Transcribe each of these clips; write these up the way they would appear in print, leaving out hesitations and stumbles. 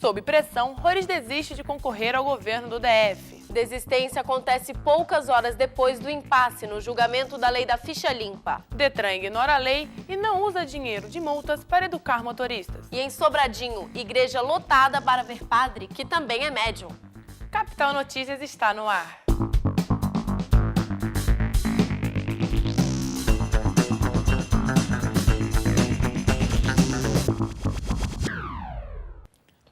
Sob pressão, Roriz desiste de concorrer ao governo do DF. Desistência acontece poucas horas depois do impasse no julgamento da lei da ficha limpa. Detran ignora a lei e não usa dinheiro de multas para educar motoristas. E em Sobradinho, igreja lotada para ver padre, que também é médium. Capital Notícias está no ar.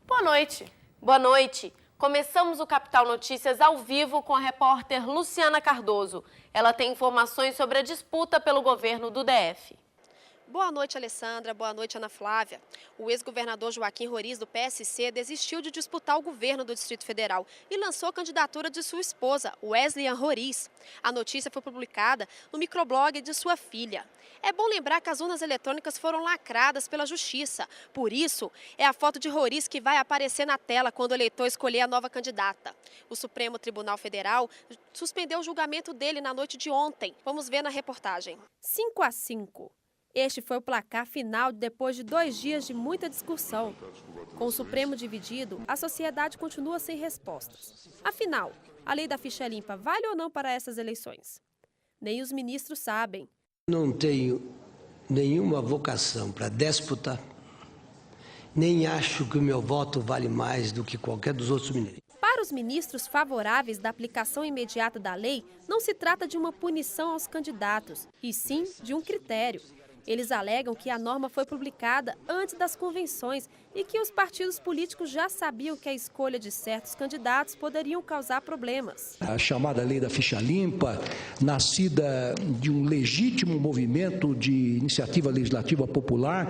Boa noite. Boa noite. Começamos o Capital Notícias ao vivo com a repórter Luciana Cardoso. Ela tem informações sobre a disputa pelo governo do DF. Boa noite, Alessandra. Boa noite, Ana Flávia. O ex-governador Joaquim Roriz, do PSC, desistiu de disputar o governo do Distrito Federal e lançou a candidatura de sua esposa, Wesleyan Roriz. A notícia foi publicada no microblog de sua filha. É bom lembrar que as urnas eletrônicas foram lacradas pela Justiça. Por isso, é a foto de Roriz que vai aparecer na tela quando o eleitor escolher a nova candidata. O Supremo Tribunal Federal suspendeu o julgamento dele na noite de ontem. Vamos ver na reportagem. 5-5. Este foi o placar final depois de 2 dias de muita discussão. Com o Supremo dividido, a sociedade continua sem respostas. Afinal, a lei da ficha limpa vale ou não para essas eleições? Nem os ministros sabem. Não tenho nenhuma vocação para déspota, nem acho que o meu voto vale mais do que qualquer dos outros ministros. Para os ministros favoráveis da aplicação imediata da lei, não se trata de uma punição aos candidatos, e sim de um critério. Eles alegam que a norma foi publicada antes das convenções e que os partidos políticos já sabiam que a escolha de certos candidatos poderiam causar problemas. A chamada lei da ficha limpa, nascida de um legítimo movimento de iniciativa legislativa popular,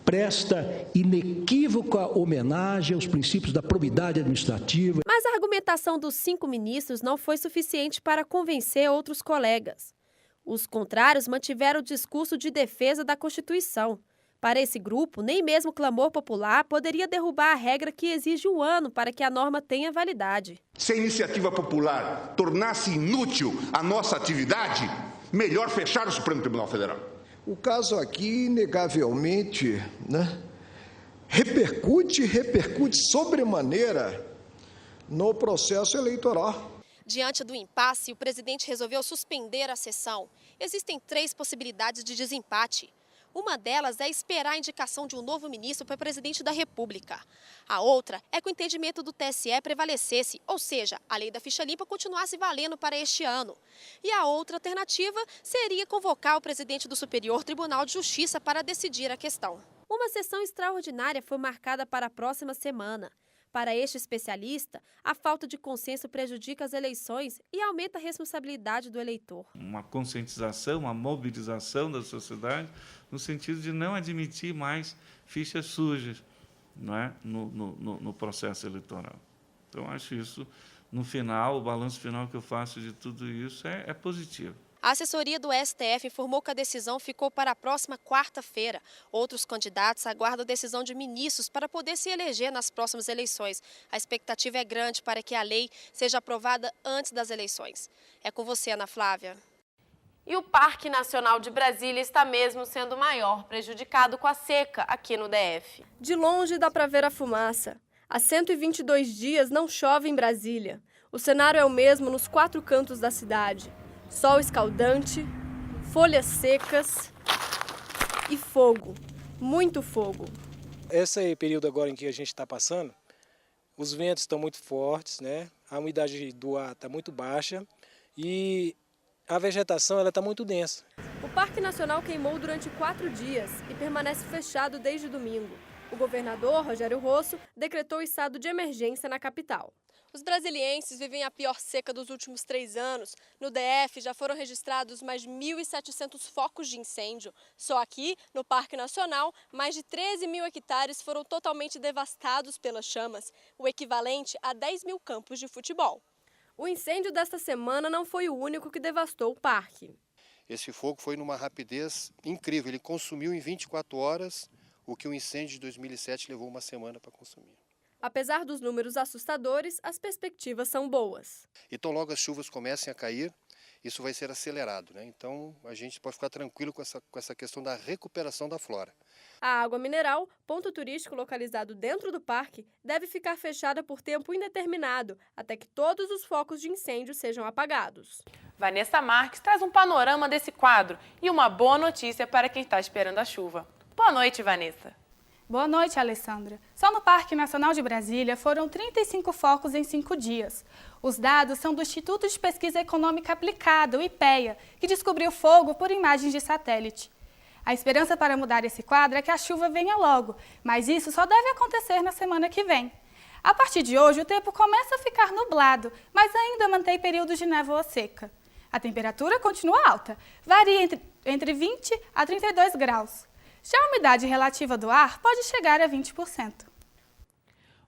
presta inequívoca homenagem aos princípios da probidade administrativa. Mas a argumentação dos 5 ministros não foi suficiente para convencer outros colegas. Os contrários mantiveram o discurso de defesa da Constituição. Para esse grupo, nem mesmo o clamor popular poderia derrubar a regra que exige 1 ano para que a norma tenha validade. Se a iniciativa popular tornasse inútil a nossa atividade, melhor fechar o Supremo Tribunal Federal. O caso aqui, inegavelmente, repercute sobremaneira no processo eleitoral. Diante do impasse, o presidente resolveu suspender a sessão. Existem 3 possibilidades de desempate. Uma delas é esperar a indicação de um novo ministro para presidente da República. A outra é que o entendimento do TSE prevalecesse, ou seja, a lei da ficha limpa continuasse valendo para este ano. E a outra alternativa seria convocar o presidente do Superior Tribunal de Justiça para decidir a questão. Uma sessão extraordinária foi marcada para a próxima semana. Para este especialista, a falta de consenso prejudica as eleições e aumenta a responsabilidade do eleitor. Uma conscientização, uma mobilização da sociedade no sentido de não admitir mais fichas sujas, não é? no processo eleitoral. Então, acho isso, no final, o balanço final que eu faço de tudo isso é positivo. A assessoria do STF informou que a decisão ficou para a próxima quarta-feira. Outros candidatos aguardam a decisão de ministros para poder se eleger nas próximas eleições. A expectativa é grande para que a lei seja aprovada antes das eleições. É com você, Ana Flávia. E o Parque Nacional de Brasília está mesmo sendo o maior prejudicado com a seca aqui no DF. De longe dá para ver a fumaça. Há 122 dias não chove em Brasília. O cenário é o mesmo nos 4 cantos da cidade. Sol escaldante, folhas secas e fogo, muito fogo. Esse período agora em que a gente está passando, os ventos estão muito fortes, né? A umidade do ar está muito baixa e a vegetação está muito densa. O Parque Nacional queimou durante 4 dias e permanece fechado desde domingo. O governador, Rogério Rosso, decretou estado de emergência na capital. Os brasilienses vivem a pior seca dos últimos 3 anos. No DF já foram registrados mais de 1.700 focos de incêndio. Só aqui, no Parque Nacional, mais de 13 mil hectares foram totalmente devastados pelas chamas, o equivalente a 10 mil campos de futebol. O incêndio desta semana não foi o único que devastou o parque. Esse fogo foi numa rapidez incrível. Ele consumiu em 24 horas o que o incêndio de 2007 levou 1 semana para consumir. Apesar dos números assustadores, as perspectivas são boas. Então logo as chuvas comecem a cair isso vai ser acelerado, né? Então a gente pode ficar tranquilo com essa questão da recuperação da flora. A água mineral, ponto turístico localizado dentro do parque, deve ficar fechada por tempo indeterminado, até que todos os focos de incêndio sejam apagados. Vanessa Marques traz um panorama desse quadro e uma boa notícia para quem está esperando a chuva. Boa noite, Vanessa. Boa noite, Alessandra. Só no Parque Nacional de Brasília foram 35 focos em 5 dias. Os dados são do Instituto de Pesquisa Econômica Aplicada, o IPEA, que descobriu fogo por imagens de satélite. A esperança para mudar esse quadro é que a chuva venha logo, mas isso só deve acontecer na semana que vem. A partir de hoje, o tempo começa a ficar nublado, mas ainda mantém períodos de névoa seca. A temperatura continua alta, varia entre 20 a 32 graus. Já a umidade relativa do ar pode chegar a 20%.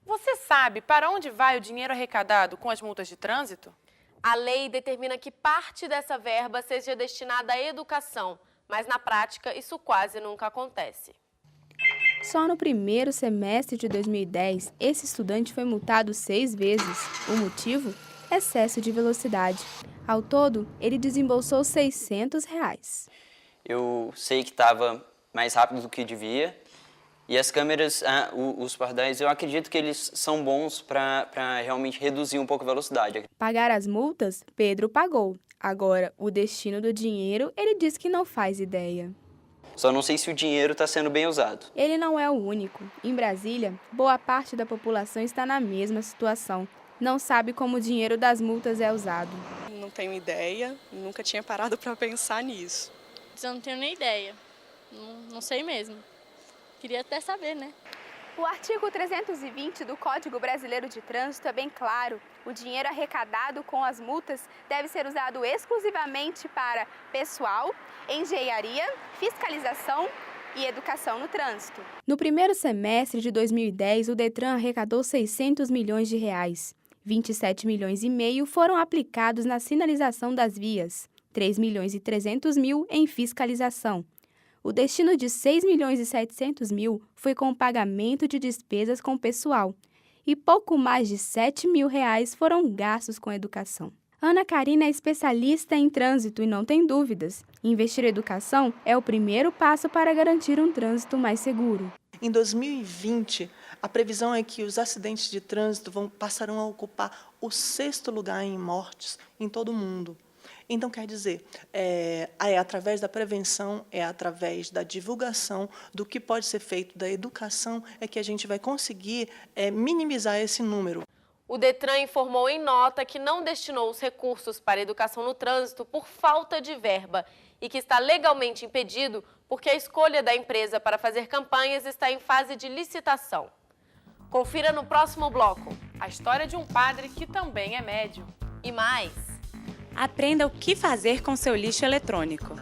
Você sabe para onde vai o dinheiro arrecadado com as multas de trânsito? A lei determina que parte dessa verba seja destinada à educação, mas na prática isso quase nunca acontece. Só no primeiro semestre de 2010, esse estudante foi multado 6 vezes. O motivo? Excesso de velocidade. Ao todo, ele desembolsou R$ 600. Eu sei que estava mais rápido do que devia. E as câmeras, os pardais, eu acredito que eles são bons para realmente reduzir um pouco a velocidade. Pagar as multas, Pedro pagou. Agora, o destino do dinheiro, ele diz que não faz ideia. Só não sei se o dinheiro está sendo bem usado. Ele não é o único. Em Brasília, boa parte da população está na mesma situação. Não sabe como o dinheiro das multas é usado. Não tenho ideia, nunca tinha parado para pensar nisso. Eu não tenho nem ideia, não sei mesmo. Queria até saber, né? O artigo 320 do Código Brasileiro de Trânsito é bem claro. O dinheiro arrecadado com as multas deve ser usado exclusivamente para pessoal, engenharia, fiscalização e educação no trânsito. No primeiro semestre de 2010, o Detran arrecadou R$ 600 milhões. 27 milhões e meio foram aplicados na sinalização das vias, 3 milhões e 300 mil em fiscalização. O destino de 6 milhões e 700 mil foi com o pagamento de despesas com o pessoal e pouco mais de R$ 7 mil foram gastos com educação. Ana Karina é especialista em trânsito e não tem dúvidas. Investir em educação é o primeiro passo para garantir um trânsito mais seguro. Em 2020, a previsão é que os acidentes de trânsito passarão a ocupar o 6º lugar em mortes em todo o mundo. Então, quer dizer, é através da prevenção, é através da divulgação do que pode ser feito, da educação, é que a gente vai conseguir minimizar esse número. O Detran informou em nota que não destinou os recursos para a educação no trânsito por falta de verba e que está legalmente impedido porque a escolha da empresa para fazer campanhas está em fase de licitação. Confira no próximo bloco a história de um padre que também é médium. E mais... Aprenda o que fazer com seu lixo eletrônico.